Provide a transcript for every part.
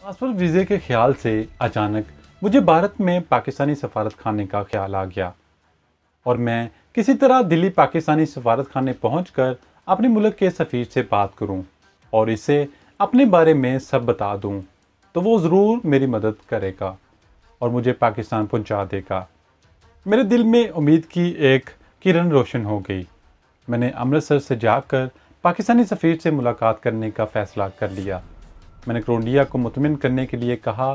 Transfer वीज़े के ख्याल से अचानक मुझे भारत में पाकिस्तानी सफारत खाने का ख्याल आ गया और मैं किसी तरह दिल्ली पाकिस्तानी सफारत खाने पहुँच अपने मुल्क के सफ़ीर से बात करूँ और इसे अपने बारे में सब बता दूँ, तो वो ज़रूर मेरी मदद करेगा और मुझे पाकिस्तान पहुँचा देगा। मेरे दिल में उम्मीद की एक किरण रोशन हो गई। मैंने अमृतसर से जाकर पाकिस्तानी सफ़ीर से मुलाकात करने का फ़ैसला कर लिया। मैंने क्रोंडिया को मुतमिन करने के लिए कहा,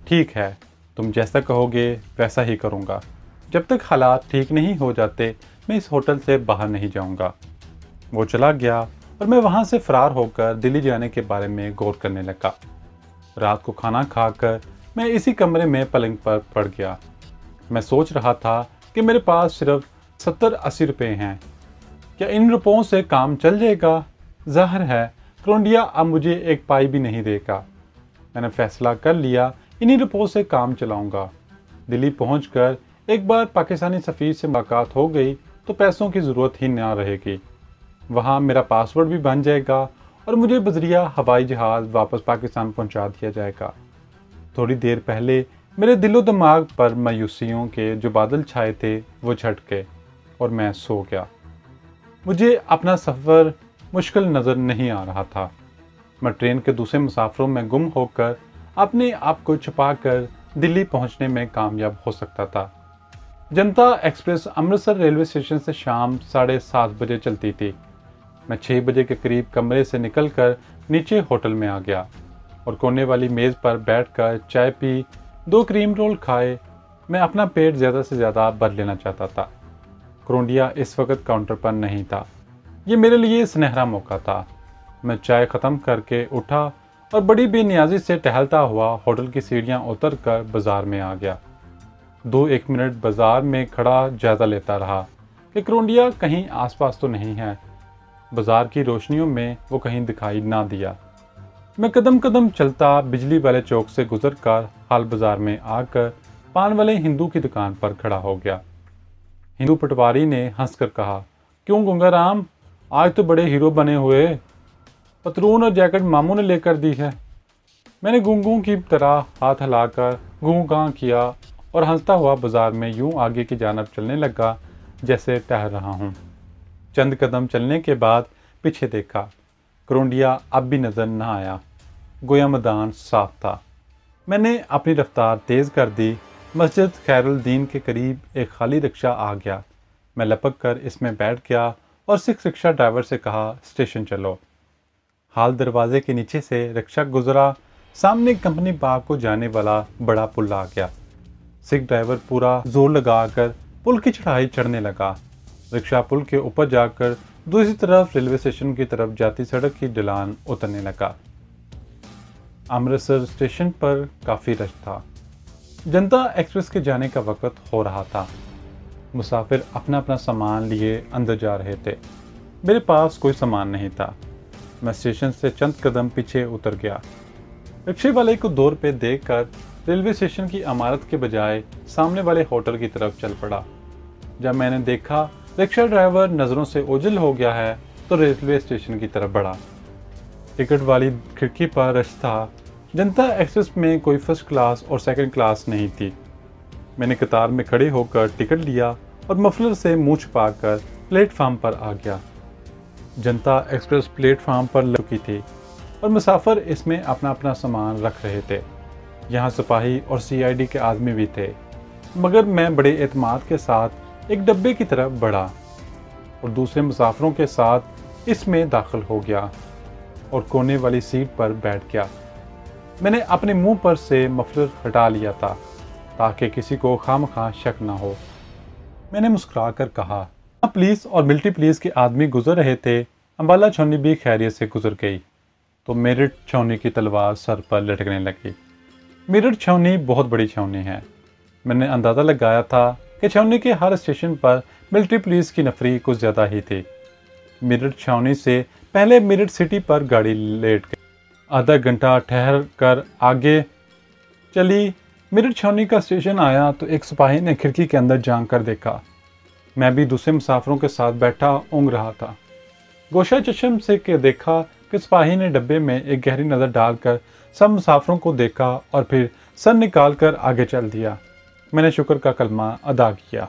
ठीक है, तुम जैसा कहोगे वैसा ही करूँगा। जब तक हालात ठीक नहीं हो जाते मैं इस होटल से बाहर नहीं जाऊँगा। वो चला गया और मैं वहाँ से फ़रार होकर दिल्ली जाने के बारे में गौर करने लगा। रात को खाना खाकर मैं इसी कमरे में पलंग पर पड़ गया। मैं सोच रहा था कि मेरे पास सिर्फ 70-80 रुपये हैं। क्या इन रुपयों से काम चल जाएगा? ज़ाहिर है क्रोंडिया अब मुझे एक पाई भी नहीं देगा। मैंने फैसला कर लिया, इन्हीं रुपयों से काम चलाऊंगा। दिल्ली पहुंचकर एक बार पाकिस्तानी सफ़ीर से मुलाकात हो गई तो पैसों की ज़रूरत ही ना रहेगी। वहां मेरा पासवर्ड भी बन जाएगा और मुझे बजरिया हवाई जहाज़ वापस पाकिस्तान पहुंचा दिया जाएगा। थोड़ी देर पहले मेरे दिलो दिमाग पर मायूसियों के जो बादल छाए थे वो छट गए और मैं सो गया। मुझे अपना सफ़र मुश्किल नज़र नहीं आ रहा था। मैं ट्रेन के दूसरे मुसाफिरों में गुम होकर अपने आप को छुपाकर दिल्ली पहुंचने में कामयाब हो सकता था। जनता एक्सप्रेस अमृतसर रेलवे स्टेशन से शाम 7:30 बजे चलती थी। मैं 6 बजे के करीब कमरे से निकलकर नीचे होटल में आ गया और कोने वाली मेज़ पर बैठकर चाय पी, 2 क्रीम रोल खाए। मैं अपना पेट ज़्यादा से ज़्यादा भर लेना चाहता था। क्रोंडिया इस वक्त काउंटर पर नहीं था। ये मेरे लिए सुनहरा मौका था। मैं चाय ख़त्म करके उठा और बड़ी बेनियाजी से टहलता हुआ होटल की सीढ़ियाँ उतर कर बाज़ार में आ गया। 2-1 मिनट बाज़ार में खड़ा जायज़ा लेता रहा कि क्रोंडिया कहीं आसपास तो नहीं है। बाज़ार की रोशनियों में वो कहीं दिखाई ना दिया। मैं कदम कदम चलता बिजली वाले चौक से गुजर कर हाल बाज़ार में आकर पान वाले हिंदू की दुकान पर खड़ा हो गया। हिंदू पटवारी ने हंसकर कहा, क्यों गंगाराम, आज तो बड़े हीरो बने हुए। पतलून और जैकेट मामू ने लेकर दी है। मैंने गूंगों की तरह हाथ हिलाकर गूं गां किया और हंसता हुआ बाजार में यूं आगे की जानब चलने लगा जैसे टहल रहा हूं। चंद कदम चलने के बाद पीछे देखा। क्रोंडिया अब भी नजर न आया। गोया मैदान साफ था। मैंने अपनी रफ्तार तेज कर दी। मस्जिद खैरुल दीन के करीब एक खाली रिक्शा आ गया। मैं लपक कर इसमें बैठ गया और सिख रिक्शा ड्राइवर से कहा, स्टेशन चलो। हाल दरवाजे के नीचे से रिक्शा गुजरा। सामने कंपनी बाग को जाने वाला बड़ा पुल आ गया। सिख ड्राइवर पूरा जोर लगाकर पुल की चढ़ाई चढ़ने लगा। रिक्शा पुल के ऊपर जाकर दूसरी तरफ रेलवे स्टेशन की तरफ जाती सड़क की ढलान उतरने लगा। अमृतसर स्टेशन पर काफ़ी रश था। जनता एक्सप्रेस के जाने का वक्त हो रहा था। मुसाफिर अपना अपना सामान लिए अंदर जा रहे थे। मेरे पास कोई सामान नहीं था। मैं स्टेशन से चंद कदम पीछे उतर गया। रिक्शे वाले को 2 रुपये देकर रेलवे स्टेशन की इमारत के बजाय सामने वाले होटल की तरफ चल पड़ा। जब मैंने देखा रिक्शा ड्राइवर नज़रों से ओझल हो गया है तो रेलवे स्टेशन की तरफ बढ़ा। टिकट वाली खिड़की पर रश था। जनता एक्सप्रेस में कोई फर्स्ट क्लास और सेकंड क्लास नहीं थी। मैंने कतार में खड़े होकर टिकट लिया और मफलर से मुंह छुपाकर प्लेटफार्म पर आ गया। जनता एक्सप्रेस प्लेटफार्म पर लग चुकी थी और मुसाफिर इसमें अपना अपना सामान रख रहे थे। यहाँ सिपाही और CID के आदमी भी थे, मगर मैं बड़े एतमाद के साथ एक डब्बे की तरफ बढ़ा और दूसरे मुसाफिरों के साथ इसमें दाखिल हो गया और कोने वाली सीट पर बैठ गया। मैंने अपने मुंह पर से मफलर हटा लिया था ताकि किसी को खामखा शक ना हो। मैंने मुस्कुरा कर कहा, पुलिस और मिलिट्री पुलिस के आदमी गुजर रहे थे। अम्बाला छावनी भी खैरियत से गुजर गई तो मेरठ छावनी की तलवार सर पर लटकने लगी। मेरठ छावनी बहुत बड़ी छावनी है। मैंने अंदाज़ा लगाया था कि छावनी के हर स्टेशन पर मिलिट्री पुलिस की नफरी कुछ ज़्यादा ही थी। मेरठ छावनी से पहले मेरठ सिटी पर गाड़ी लेट गई। आधा घंटा ठहर कर आगे चली। मेरठ छावनी का स्टेशन आया तो एक सिपाही ने खिड़की के अंदर झांक कर देखा। मैं भी दूसरे मुसाफिरों के साथ बैठा ऊँघ रहा था। गोशा चश्म से के देखा कि सिपाही ने डब्बे में एक गहरी नज़र डालकर सब मुसाफिरों को देखा और फिर सर निकाल कर आगे चल दिया। मैंने शुक्र का कलमा अदा किया।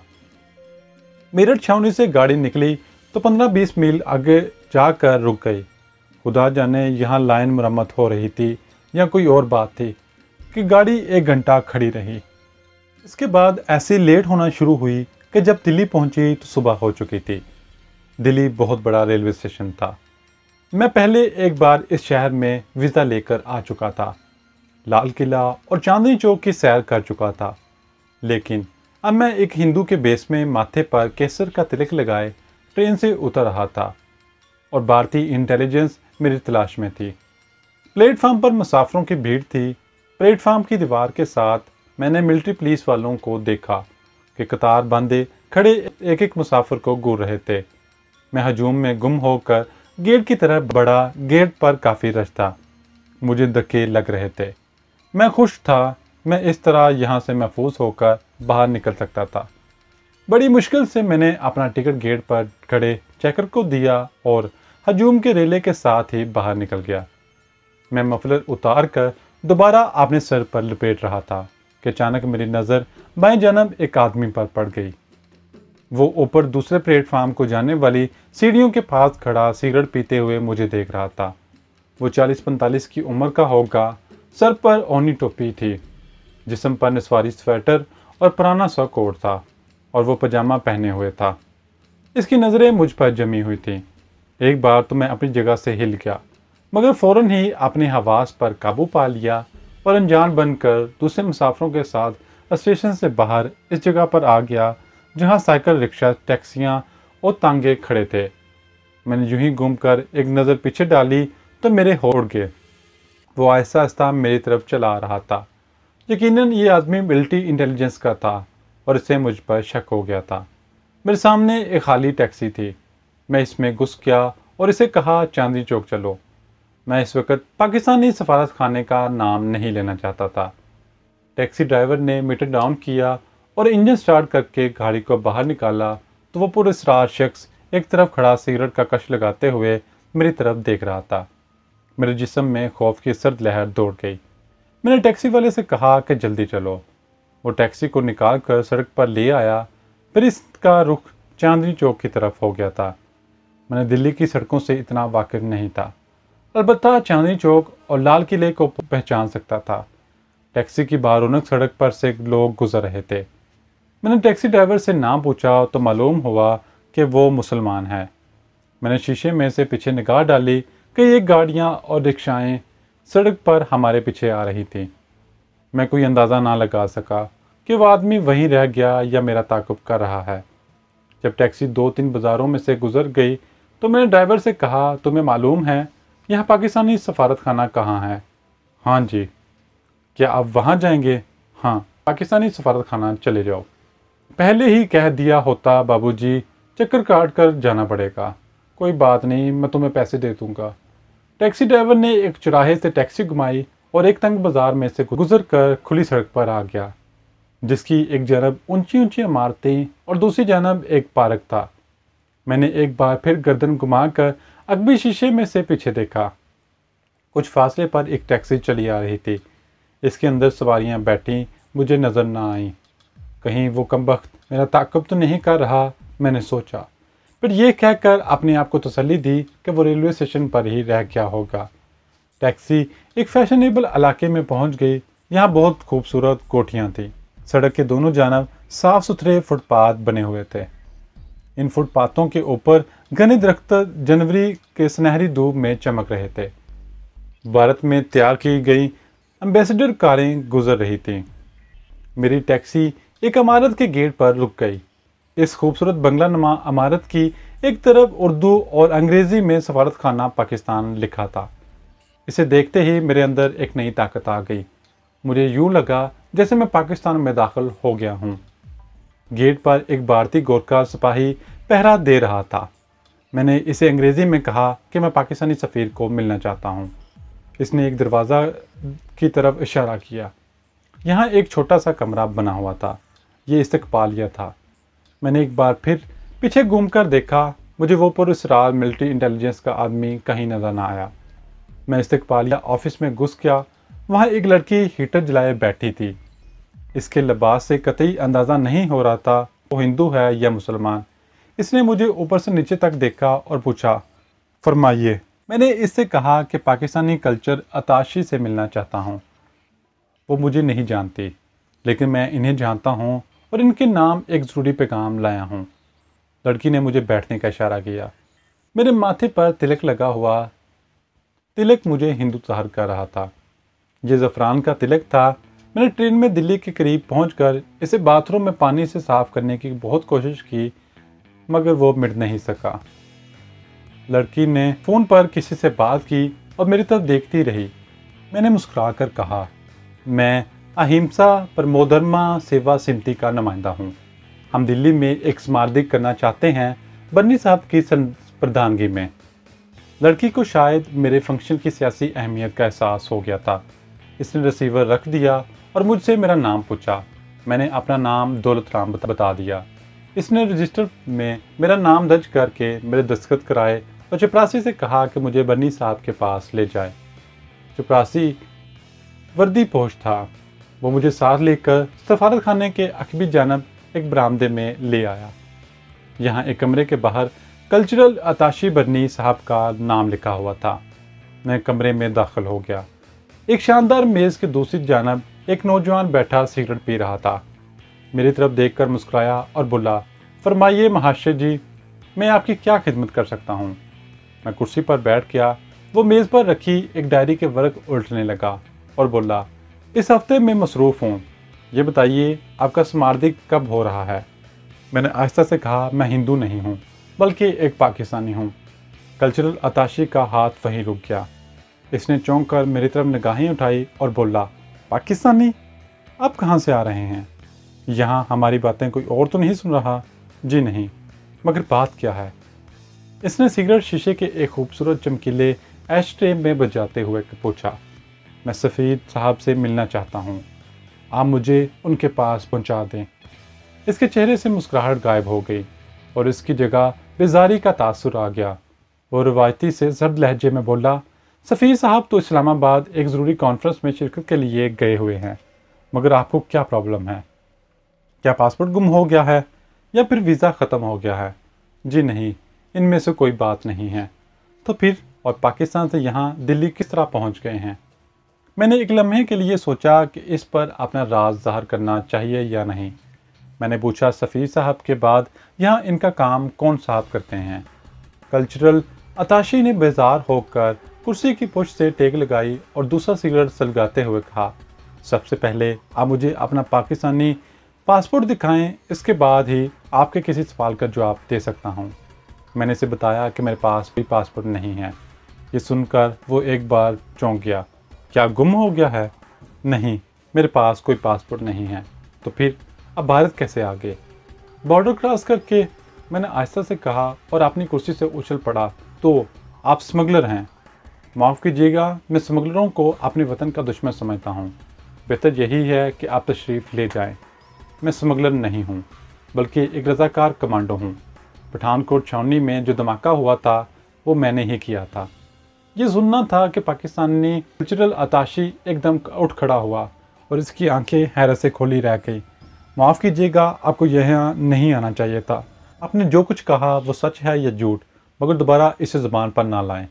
मेरठ छावनी से गाड़ी निकली तो 15-20 मील आगे जाकर रुक गई। खुदा जाने यहाँ लाइन मरम्मत हो रही थी या कोई और बात थी कि गाड़ी 1 घंटा खड़ी रही। इसके बाद ऐसी लेट होना शुरू हुई कि जब दिल्ली पहुंची तो सुबह हो चुकी थी। दिल्ली बहुत बड़ा रेलवे स्टेशन था। मैं पहले एक बार इस शहर में वीज़ा लेकर आ चुका था, लाल किला और चांदनी चौक की सैर कर चुका था, लेकिन अब मैं एक हिंदू के बेस में माथे पर केसर का तिलक लगाए ट्रेन से उतर रहा था और भारतीय इंटेलिजेंस मेरी तलाश में थी। प्लेटफार्म पर मुसाफिरों की भीड़ थी। प्लेटफार्म की दीवार के साथ मैंने मिलिट्री पुलिस वालों को देखा कि कतार बांधे खड़े एक एक मुसाफिर को घूर रहे थे। मैं हजूम में गुम होकर गेट की तरफ बढ़ा। गेट पर काफ़ी रश था। मुझे धक्के लग रहे थे। मैं खुश था, मैं इस तरह यहाँ से महफूज होकर बाहर निकल सकता था। बड़ी मुश्किल से मैंने अपना टिकट गेट पर खड़े चेकर को दिया और हजूम के रेले के साथ ही बाहर निकल गया। मैं मफलर उतार कर दोबारा अपने सर पर लपेट रहा था कि अचानक मेरी नज़र बाएं जानब एक आदमी पर पड़ गई। वो ऊपर दूसरे प्लेटफार्म को जाने वाली सीढ़ियों के पास खड़ा सिगरेट पीते हुए मुझे देख रहा था। वो 40-45 की उम्र का होगा। सर पर ओढ़नी टोपी थी, जिस्म पर निस्वारी स्वेटर और पुराना सा कोट था और वो पजामा पहने हुए था। इसकी नज़रें मुझ पर जमी हुई थी। एक बार तो मैं अपनी जगह से हिल गया, मगर फ़ौरन ही अपने हवास पर काबू पा लिया और अनजान बनकर दूसरे मुसाफिरों के साथ स्टेशन से बाहर इस जगह पर आ गया जहाँ साइकिल रिक्शा, टैक्सियाँ और तांगे खड़े थे। मैंने यूं ही घूमकर एक नज़र पीछे डाली तो मेरे होश उड़ गए। वो आहिस्ता आहिस्ता मेरी तरफ चला आ रहा था। यकीनन ये आदमी मिलिट्री इंटेलिजेंस का था और इससे मुझ पर शक हो गया था। मेरे सामने एक खाली टैक्सी थी। मैं इसमें घुस गया और इसे कहा, चांदनी चौक चलो। मैं इस वक्त पाकिस्तानी सफारत खाने का नाम नहीं लेना चाहता था। टैक्सी ड्राइवर ने मीटर डाउन किया और इंजन स्टार्ट करके गाड़ी को बाहर निकाला तो वो पुरस्कार शख्स एक तरफ खड़ा सिगरेट का कश लगाते हुए मेरी तरफ देख रहा था। मेरे जिस्म में खौफ की सर्द लहर दौड़ गई। मैंने टैक्सी वाले से कहा कि जल्दी चलो। वो टैक्सी को निकाल कर सड़क पर ले आया। फिर इसका रुख चांदनी चौक की तरफ हो गया था। मैंने दिल्ली की सड़कों से इतना वाकिफ नहीं था, अलबत्ता चांदनी चौक और लाल किले को पहचान सकता था। टैक्सी की बारूनक सड़क पर से लोग गुजर रहे थे। मैंने टैक्सी ड्राइवर से नाम पूछा तो मालूम हुआ कि वो मुसलमान है। मैंने शीशे में से पीछे निगाह डाली कि ये गाड़ियाँ और रिक्शाएँ सड़क पर हमारे पीछे आ रही थीं। मैं कोई अंदाज़ा ना लगा सका कि वो आदमी वहीं रह गया या मेरा ताक़ुब कर रहा है। जब टैक्सी 2-3 बाज़ारों में से गुजर गई तो मैंने ड्राइवर से कहा, तुम्हें मालूम है यहाँ पाकिस्तानी सफारत खाना कहाँ है? हाँ जी। क्या आप वहाँ जाएंगे? हाँ, पाकिस्तानी सफारत खाना चले जाओ। पहले ही कह दिया होता बाबूजी, चक्कर काट कर जाना पड़ेगा। कोई बात नहीं, मैं तुम्हें पैसे दे दूंगा। टैक्सी ड्राइवर ने एक चौराहे से टैक्सी घुमाई और एक तंग बाजार में से गुजर कर खुली सड़क पर आ गया, जिसकी एक जानब ऊंची ऊंची इमारतें और दूसरी जानब एक पार्क था। मैंने एक बार फिर गर्दन घुमाकर अगबी शीशे में से पीछे देखा। कुछ फासले पर एक टैक्सी चली आ रही थी। इसके अंदर सवारियां बैठी मुझे नजर न आईं। कहीं वो कमबख्त मेरा ताक़ुब तो नहीं कर रहा, मैंने सोचा। फिर यह कहकर अपने आप को तसल्ली दी कि वो रेलवे स्टेशन पर ही रह गया होगा। टैक्सी एक फैशनेबल इलाके में पहुंच गई। यहाँ बहुत खूबसूरत कोठियाँ थीं। सड़क के दोनों जानब साफ सुथरे फुटपाथ बने हुए थे। इन फुटपाथों के ऊपर घने दरख्त जनवरी के सुनहरी धूप में चमक रहे थे। भारत में तैयार की गई एम्बेसडर कारें गुजर रही थीं। मेरी टैक्सी एक इमारत के गेट पर रुक गई। इस खूबसूरत बंगला नुमा इमारत की एक तरफ उर्दू और अंग्रेज़ी में सफारत खाना पाकिस्तान लिखा था। इसे देखते ही मेरे अंदर एक नई ताकत आ गई। मुझे यूँ लगा जैसे मैं पाकिस्तान में दाखिल हो गया हूँ। गेट पर एक भारतीय गोरखा सिपाही पहरा दे रहा था। मैंने इसे अंग्रेज़ी में कहा कि मैं पाकिस्तानी सफ़ीर को मिलना चाहता हूँ। इसने एक दरवाज़ा की तरफ इशारा किया। यहाँ एक छोटा सा कमरा बना हुआ था। ये इस्तकबालिया था। मैंने एक बार फिर पीछे घूमकर देखा। मुझे वो पुरस्कार मिलिट्री इंटेलिजेंस का आदमी कहीं नज़र ना आया। मैं इस्तकबालिया ऑफिस में घुस गया। वहाँ एक लड़की हीटर जलाए बैठी थी। इसके लिबास से कतई अंदाज़ा नहीं हो रहा था वो हिंदू है या मुसलमान। इसने मुझे ऊपर से नीचे तक देखा और पूछा, फरमाइए। मैंने इससे कहा कि पाकिस्तानी कल्चर अताशी से मिलना चाहता हूँ। वो मुझे नहीं जानती, लेकिन मैं इन्हें जानता हूँ और इनके नाम एक ज़रूरी पैगाम लाया हूँ। लड़की ने मुझे बैठने का इशारा किया। मेरे माथे पर तिलक लगा हुआ तिलक मुझे हिंदू ज़ाहिर कर रहा था। ये ज़फ़रान का तिलक था। मैंने ट्रेन में दिल्ली के करीब पहुंचकर इसे बाथरूम में पानी से साफ़ करने की बहुत कोशिश की, मगर वो मिट नहीं सका। लड़की ने फ़ोन पर किसी से बात की और मेरी तरफ देखती रही। मैंने मुस्कुराकर कहा, मैं अहिंसा परमोधर्मा सेवा समिति का नुमाइंदा हूँ। हम दिल्ली में एक समार्दिक करना चाहते हैं, बन्नी साहब की प्रधानगी में। लड़की को शायद मेरे फंक्शन की सियासी अहमियत का एहसास हो गया था। इसने रिसीवर रख दिया और मुझसे मेरा नाम पूछा। मैंने अपना नाम दौलत राम बता दिया। इसने रजिस्टर में मेरा नाम दर्ज करके मेरे दस्तखत कराए और चपरासी से कहा कि मुझे बन्नी साहब के पास ले जाए। चपरासी वर्दी पोश था। वो मुझे साथ लेकर सफारत खाने के अकबी जानब एक बरामदे में ले आया। यहाँ एक कमरे के बाहर कल्चरल अताशी बन्नी साहब का नाम लिखा हुआ था। मैं कमरे में दाखिल हो गया। एक शानदार मेज़ के दूसरी जानब एक नौजवान बैठा सिगरेट पी रहा था। मेरी तरफ देखकर मुस्कुराया और बोला, फरमाइए महाशय जी, मैं आपकी क्या खिदमत कर सकता हूँ। मैं कुर्सी पर बैठ गया। वो मेज़ पर रखी एक डायरी के वर्क उल्टने लगा और बोला, इस हफ्ते मैं मसरूफ़ हूँ। ये बताइए आपका समार्दिक कब हो रहा है। मैंने आहिस्ता से कहा, मैं हिंदू नहीं हूँ बल्कि एक पाकिस्तानी हूँ। कल्चरल अताशी का हाथ वहीं रुक गया। इसने चौंक कर मेरी तरफ निगाहें उठाई और बोला, पाकिस्तानी? आप कहाँ से आ रहे हैं? यहाँ हमारी बातें कोई और तो नहीं सुन रहा? जी नहीं, मगर बात क्या है? इसने सिगरेट शीशे के एक खूबसूरत चमकीले एशट्रे में बजाते हुए पूछा। मैं सफ़ीर साहब से मिलना चाहता हूँ। आप मुझे उनके पास पहुँचा दें। इसके चेहरे से मुस्कुराहट गायब हो गई और इसकी जगह बेजारी का तासुर आ गया। वो रवायती से जर्द लहजे में बोला, सफ़ीर साहब तो इस्लामाबाद एक ज़रूरी कॉन्फ्रेंस में शिरकत के लिए गए हुए हैं, मगर आपको क्या प्रॉब्लम है? क्या पासपोर्ट गुम हो गया है या फिर वीज़ा ख़त्म हो गया है? जी नहीं, इनमें से कोई बात नहीं है। तो फिर और पाकिस्तान से यहाँ दिल्ली किस तरह पहुँच गए हैं? मैंने एक लम्हे के लिए सोचा कि इस पर अपना राज ज़ाहिर करना चाहिए या नहीं। मैंने पूछा, सफ़ीर साहब के बाद यहाँ इनका काम कौन साहब करते हैं? कल्चरल अताशी ने बेजार होकर कुर्सी की पुष्ट से टेक लगाई और दूसरा सिगरेट सलगाते हुए कहा, सबसे पहले आप मुझे अपना पाकिस्तानी पासपोर्ट दिखाएं, इसके बाद ही आपके किसी सवाल का जवाब दे सकता हूँ। मैंने इसे बताया कि मेरे पास कोई पासपोर्ट नहीं है। ये सुनकर वो एक बार चौंक गया। क्या गुम हो गया है? नहीं, मेरे पास कोई पासपोर्ट नहीं है। तो फिर अब भारत कैसे आ गए? बॉर्डर क्रॉस करके, मैंने आहिस्ता से कहा और अपनी कुर्सी से उछल पड़ा। तो आप स्मगलर हैं? माफ़ कीजिएगा, मैं स्मगलरों को अपने वतन का दुश्मन समझता हूँ। बेहतर यही है कि आप तशरीफ़ ले जाएं। मैं स्मगलर नहीं हूँ, बल्कि एक रज़ाकार कमांडो हूँ। पठानकोट छावनी में जो धमाका हुआ था वो मैंने ही किया था। ये सुनना था कि पाकिस्तानी कल्चरल अताशी एकदम उठ खड़ा हुआ और इसकी आंखें हैरत से खोली रह गई। माफ़ कीजिएगा, आपको यहाँ नहीं आना चाहिए था। आपने जो कुछ कहा वो सच है या झूठ, मगर दोबारा इसे ज़बान पर ना लाएं।